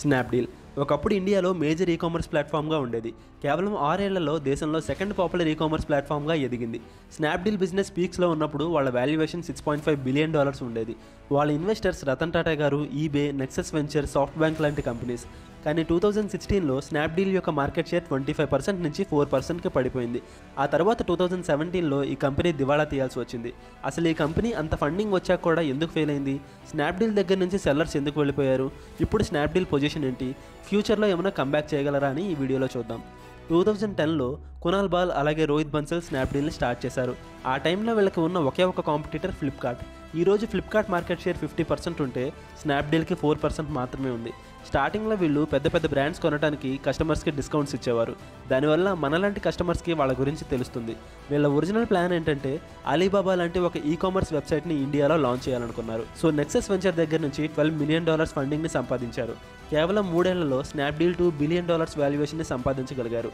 Snapdeal ఒకప్పుడు ఇండియాలో major e commerce ప్లాట్ఫామ్గా ఉండేది. కేవలం 6 ఏళ్లలో దేశంలో సెకండ్ పాపులర్ ఈ-కామర్స్ ప్లాట్ఫామ్గా ఎదిగింది. స్నాప్డీల్ బిజినెస్ పీక్స్లో ఉన్నప్పుడు వాళ్ళ వాల్యుయేషన్ $6.5 బిలియన్ ఉండేది. వాళ్ళ ఇన్వెస్టర్స్ రతన్ టాటా గారు, eBay, Nexus venture, soft bank లాంటి కంపెనీస్. కానీ 2016లో స్నాప్డీల్ యొక్క మార్కెట్ షేర్ 25% నుంచి 4%కి పడిపోయింది. ఆ తర్వాత 2017లో ఈ కంపెనీ దివాళా తీయాల్సి వచ్చింది. అసలు ఈ కంపెనీ అంత ఫండింగ్ వచ్చాక కూడా ఎందుకు ఫెయిల్ అయింది? స్నాప్డీల్ దగ్గర నుంచి సెల్లర్స్ ఎందుకు వెళ్ళిపోయారు? ఇప్పుడు స్నాప్డీల్ పొజిషన్ ఏంటి? ఫ్యూచర్లో ఏమైనా కంబ్యాక్ చేయగలరా అని ఈ వీడియోలో చూద్దాం. 2010లో కునాల్ బాల్ అలాగే రోహిత్ బన్సల్ స్నాప్డీల్ని స్టార్ట్ చేశారు. ఆ టైంలో వీళ్ళకి ఉన్న ఒకే ఒక కాంపిటీటర్ ఫ్లిప్కార్ట్. ఈరోజు ఫ్లిప్కార్ట్ మార్కెట్ షేర్ 50% ఉంటే స్నాప్డీల్కి 4% మాత్రమే ఉంది. స్టార్టింగ్లో వీళ్ళు పెద్ద పెద్ద బ్రాండ్స్ కొనడానికి కస్టమర్స్కి డిస్కౌంట్స్ ఇచ్చేవారు. దానివల్ల మనలాంటి కస్టమర్స్కి వాళ్ళ గురించి తెలుస్తుంది. వీళ్ళ ఒరిజినల్ ప్లాన్ ఏంటంటే అలీబాబా లాంటి ఒక ఈ-కామర్స్ వెబ్సైట్ని ఇండియాలో లాంచ్ చేయాలనుకున్నారు. సో నెక్సస్ వెంచర్ దగ్గర నుంచి $12 మిలియన్ ఫండింగ్ని సంపాదించారు. కేవలం 3 ఏళ్లలో స్నాప్డీల్ $2 బిలియన్ వాల్యుయేషన్ని సంపాదించగలిగారు.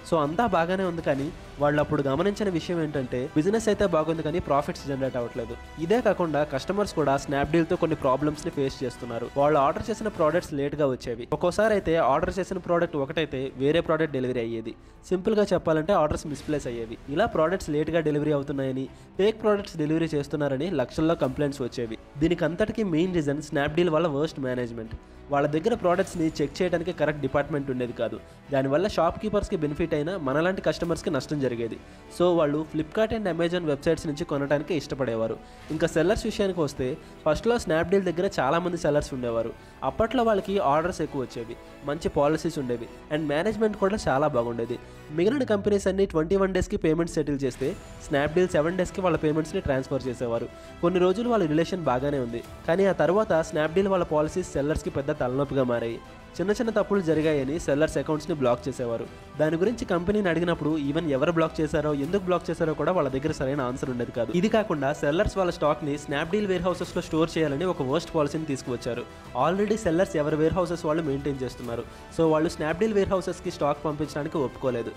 సో అంతా బాగానే ఉంది, కానీ వాళ్ళు అప్పుడు గమనించిన విషయం ఏంటంటే బిజినెస్ అయితే బాగుంది కానీ ప్రాఫిట్స్ జనరేట్ అవ్వట్లేదు. ఇదే కాకుండా కస్టమర్స్ కూడా స్నాప్డీల్తో కొన్ని ప్రాబ్లమ్స్ని ఫేస్ చేస్తున్నారు. వాళ్ళు ఆర్డర్ చేసిన ప్రోడక్ట్స్ లేట్గా వచ్చేవి. ఒక్కోసారి అయితే ఆర్డర్ చేసిన ప్రోడక్ట్ ఒకటైతే వేరే ప్రోడక్ట్ డెలివరీ అయ్యేది. సింపుల్గా చెప్పాలంటే ఆర్డర్స్ మిస్ప్లేస్ అయ్యేవి. ఇలా ప్రోడక్ట్స్ లేట్గా డెలివరీ అవుతున్నాయని, ఫేక్ ప్రోడక్ట్స్ డెలివరీ చేస్తున్నారని లక్షల్లో కంప్లైంట్స్ వచ్చేవి. దీనికి అంతటికీ మెయిన్ రీజన్ స్నాప్డీల్ వల్ల వర్స్ట్ మేనేజ్మెంట్. వాళ్ళ దగ్గర ప్రోడక్ట్స్ని చెక్ చేయడానికి కరెక్ట్ డిపార్ట్మెంట్ ఉండేది కాదు. దానివల్ల షాప్ కీపర్స్కి బెనిఫిట్ అయినా మనలాంటి కస్టమర్స్కి నష్టం జరిగేది. సో వాళ్ళు ఫ్లిప్కార్ట్ అండ్ అమెజాన్ వెబ్సైట్స్ నుంచి కొనడానికి ఇష్టపడేవారు. ఇంకా సెల్లర్స్ విషయానికి వస్తే ఫస్ట్లో స్నాప్డీల్ దగ్గర చాలామంది సెల్లర్స్ ఉండేవారు. అప్పట్లో వాళ్ళకి ఆర్డర్స్ ఎక్కువ వచ్చేవి, మంచి పాలసీస్ ఉండేవి అండ్ మేనేజ్మెంట్ కూడా చాలా బాగుండేది. మిగిలిన కంపెనీస్ అన్ని 21 డేస్కి పేమెంట్స్ సెటిల్ చేస్తే స్నాప్డీల్ 7 డేస్కి వాళ్ళ పేమెంట్స్ని ట్రాన్స్ఫర్ చేసేవారు. కొన్ని రోజులు వాళ్ళ రిలేషన్ బాగానే ఉంది, కానీ ఆ తర్వాత స్నాప్డీల్ వాళ్ళ పాలసీస్ సెల్లర్స్కి పెద్ద తలనొప్పిగా మారాయి. చిన్న చిన్న తప్పులు జరిగాయని సెల్లర్స్ అకౌంట్స్ని బ్లాక్ చేసేవారు. దాని గురించి కంపెనీని అడిగినప్పుడు ఈవెన్ ఎవరు బ్లాక్ చేశారో, ఎందుకు బ్లాక్ చేశారో కూడా వాళ్ళ దగ్గర సరైన ఆన్సర్ ఉండేది కాదు. ఇది కాకుండా సెల్లర్స్ వాళ్ళ స్టాక్ని స్నాప్డీల్ వేర్ హౌసెస్లో స్టోర్ చేయాలని ఒక వర్స్ట్ పాలసీని తీసుకువచ్చారు. ఆల్రెడీ సెల్లర్స్ ఎవరి వేర్ హౌసెస్ వాళ్ళు మెయింటైన్ చేస్తున్నారు. సో వాళ్ళు స్నాప్డీల్ వేర్ హౌసెస్కి స్టాక్ పంపించడానికి ఒప్పుకోలేదు.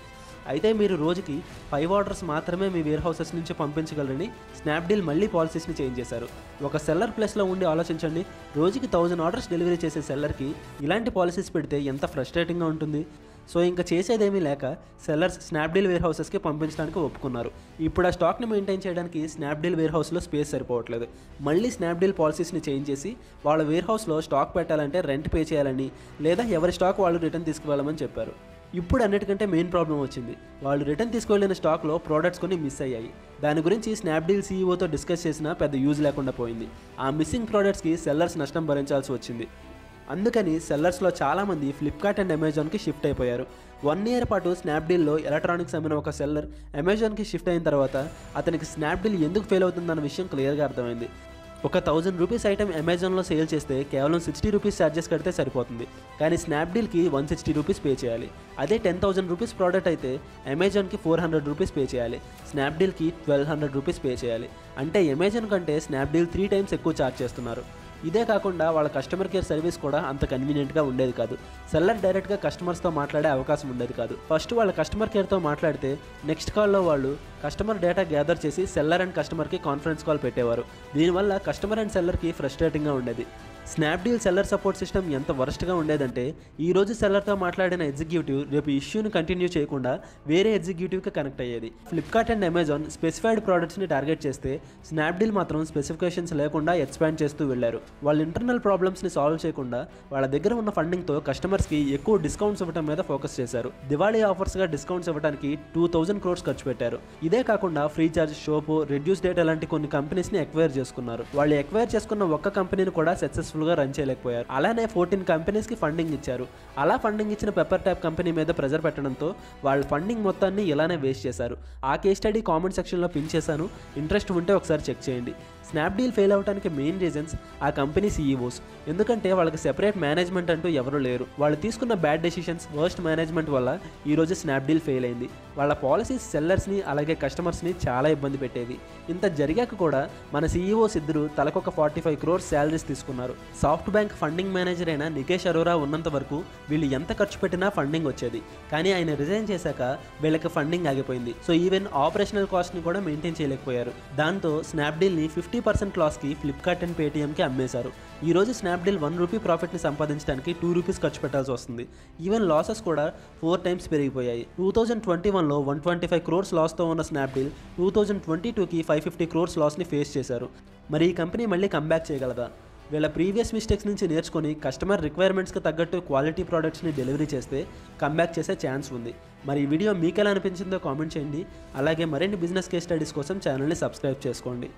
అయితే మీరు రోజుకి 5 ఆర్డర్స్ మాత్రమే మీ వేర్ హౌసెస్ నుంచి పంపించగలరని స్నాప్డీల్ మళ్ళీ పాలసీస్ని చేంజ్ చేశారు. ఒక సెల్లర్ ప్లేస్లో ఉండి ఆలోచించండి, రోజుకి 1000 ఆర్డర్స్ డెలివరీ చేసే సెల్లర్కి ఇలాంటి పాలసీస్ పెడితే ఎంత ఫ్రస్ట్రేటింగ్గా ఉంటుంది. సో ఇంకా చేసేదేమీ లేక సెల్లర్స్ స్నాప్డీల్ వేర్ హౌసెస్కి పంపించడానికి ఒప్పుకున్నారు. ఇప్పుడు ఆ స్టాక్ని మెయింటైన్ చేయడానికి స్నాప్డీల్ వేర్ హౌస్లో స్పేస్ సరిపోవట్లేదు. మళ్ళీ స్నాప్డీల్ పాలసీస్ని చేంజ్ చేసి వాళ్ళ వేర్ హౌస్లో స్టాక్ పెట్టాలంటే రెంట్ పే చేయాలని, లేదా ఎవరి స్టాక్ వాళ్ళు రిటర్న్ తీసుకువెళ్ళమని చెప్పారు. ఇప్పుడు అన్నిటికంటే మెయిన్ ప్రాబ్లం వచ్చింది. వాళ్ళు రిటర్న్ తీసుకువెళ్ళిన స్టాక్లో ప్రోడక్ట్స్ కొన్ని మిస్ అయ్యాయి. దాని గురించి స్నాప్డీల్ సీఈఓతో డిస్కస్ చేసినా పెద్ద యూజ్ లేకుండా పోయింది. ఆ మిస్సింగ్ ప్రోడక్ట్స్కి సెల్లర్స్ నష్టం భరించాల్సి వచ్చింది. అందుకని సెల్లర్స్లో చాలామంది ఫ్లిప్కార్ట్ అండ్ అమెజాన్కి షిఫ్ట్ అయిపోయారు. 1 ఇయర్ పాటు స్నాప్డీల్లో ఎలక్ట్రానిక్స్ అమ్మిన ఒక సెల్లర్ అమెజాన్కి షిఫ్ట్ అయిన తర్వాత అతనికి స్నాప్డీల్ ఎందుకు ఫెయిల్ అవుతుందన్న విషయం క్లియర్గా అర్థమైంది. ఒక 1000 రూపీస్ ఐటమ్ అమెజాన్లో సేల్ చేస్తే కేవలం 60 రూపీస్ ఛార్జెస్ కడితే సరిపోతుంది, కానీ స్నాప్డీల్కి 160 రూపీస్ పే చేయాలి. అదే 10,000 రూపీస్ ప్రోడక్ట్ అయితే అమెజాన్కి 400 రూపీస్ పే చేయాలి, స్నాప్డీల్కి 1200 రూపీస్ పే చేయాలి. అంటే అమెజాన్ కంటే స్నాప్డీల్ 3 టైమ్స్ ఎక్కువ ఛార్జ్ చేస్తున్నారు. ఇదే కాకుండా వాళ్ళ కస్టమర్ కేర్ సర్వీస్ కూడా అంత కన్వీనియంట్గా ఉండేది కాదు. సెల్లర్ డైరెక్ట్గా కస్టమర్స్తో మాట్లాడే అవకాశం ఉండేది కాదు. ఫస్ట్ వాళ్ళ కస్టమర్ కేర్తో మాట్లాడితే నెక్స్ట్ కాల్లో వాళ్ళు కస్టమర్ డేటా గ్యాదర్ చేసి సెల్లర్ అండ్ కస్టమర్కి కాన్ఫరెన్స్ కాల్ పెట్టేవారు. దీనివల్ల కస్టమర్ అండ్ సెల్లర్కి ఫ్రస్ట్రేటింగ్గా ఉండేది. స్నాప్డీల్ సెల్లర్ సపోర్ట్ సిస్టమ్ ఎంత వరస్ట్గా ఉండేదంటే ఈరోజు సెల్లర్తో మాట్లాడిన ఎగ్జిక్యూటివ్ రేపు ఇష్యూని కంటిన్యూ చేయకుండా వేరే ఎగ్జిక్యూటివ్కి కనెక్ట్ అయ్యేది. ఫ్లిప్కార్ట్ అండ్ అమెజాన్ స్పెసిఫైడ్ ప్రోడక్ట్స్ని టార్గెట్ చేస్తే స్నాప్డీల్ మాత్రం స్పెసిఫికేషన్స్ లేకుండా ఎక్స్పాండ్ చేస్తూ వెళ్లారు. వాళ్ళ ఇంటర్నల్ ప్రాబ్లమ్స్ని సాల్వ్ చేయకుండా వాళ్ళ దగ్గర ఉన్న ఫండింగ్తో కస్టమర్స్కి ఎక్కువ డిస్కౌంట్స్ ఇవ్వడం మీద ఫోకస్ చేశారు. దివాళీ ఆఫర్స్గా డిస్కౌంట్స్ ఇవ్వడానికి 2000 crores ఖర్చు పెట్టారు. ఇదే కాకుండా ఫ్రీచార్జ్, షోపో, రెడ్యూస్ డేటా లాంటి కొన్ని కంపెనీస్ని ఎక్వైర్ చేసుకున్నారు. వాళ్ళు ఎక్వైర్ చేసుకున్న ఒక్క కంపెనీని కూడా సక్సెస్ఫుల్ గా రన్ చేయలేకపోయారు. అలానే 14 కంపెనీస్ కి ఫండింగ్ ఇచ్చారు. అలా ఫండింగ్ ఇచ్చిన పెప్పర్ ట్యాప్ కంపెనీ మీద ప్రెజర్ పెట్టడంతో వాళ్ళ ఫండింగ్ మొత్తాన్ని ఇలానే వేస్ట్ చేశారు. ఆ కేస్ స్టడీ కామెంట్ సెక్షన్లో పిన్ చేశాను, ఇంట్రెస్ట్ ఉంటే ఒకసారి చెక్ చేయండి. స్నాప్డీల్ ఫెయిల్ అవడానికి మెయిన్ రీజన్స్ ఆ కంపెనీ సీఈఓస్. ఎందుకంటే వాళ్ళకి సెపరేట్ మేనేజ్మెంట్ అంటూ ఎవరు లేరు. వాళ్ళు తీసుకున్న బ్యాడ్ డెసిషన్స్, వర్స్ట్ మేనేజ్మెంట్ వల్ల ఈరోజు స్నాప్డీల్ ఫెయిల్ అయింది. వాళ్ళ పాలసీస్ సెల్లర్స్ని అలాగే కస్టమర్స్ని చాలా ఇబ్బంది పెట్టేవి. ఇంత జరిగాక కూడా మన సీఈఓస్ ఇద్దరు తలకొక 45 crores శాలరీస్ తీసుకున్నారు. సాఫ్ట్ బ్యాంక్ ఫండింగ్ మేనేజర్ అయిన నికేష్ అరోరా ఉన్నంత వరకు వీళ్ళు ఎంత ఖర్చు పెట్టినా ఫండింగ్ వచ్చేది. కానీ ఆయన రిజైన్ చేశాక వీళ్ళకి ఫండింగ్ ఆగిపోయింది. సో ఈవెన్ ఆపరేషనల్ కాస్ట్ని కూడా మెయింటైన్ చేయలేకపోయారు. దాంతో స్నాప్డీల్ని 50 50% లాస్కి ఫ్లిప్కార్ట్ అండ్ పేటీఎంకి అమ్మేశారు. ఈరోజు స్నాప్డీల్ 1 రూపీ ప్రాఫిట్ని సంపాదించడానికి 2 రూపీస్ ఖర్చు పెట్టాల్సి వస్తుంది. ఈవెన్ లాసెస్ కూడా 4 టైమ్స్ పెరిగిపోయాయి. 2021లో 125 క్రోర్స్ లాస్తో ఉన్న స్నాప్డీల్ 2022కి 550 క్రోర్స్ లాస్ని ఫేస్ చేశారు. మరి ఈ కంపెనీ మళ్ళీ కంబ్యాక్ చేయగలదా? వీళ్ళ ప్రీవియస్ మిస్టేక్స్ నుంచి నేర్చుకొని కస్టమర్ రిక్వైర్మెంట్స్కి తగ్గట్టు క్వాలిటీ ప్రోడక్ట్స్ని డెలివరీ చేస్తే కంబ్యాక్ చేసే ఛాన్స్ ఉంది. మరి ఈ వీడియో మీకు ఎలా అనిపించిందో కామెంట్ చేయండి. అలాగే మరిన్ని బిజినెస్ కేస్ స్టడీస్ కోసం ఛానల్ని సబ్స్క్రైబ్ చేసుకోండి.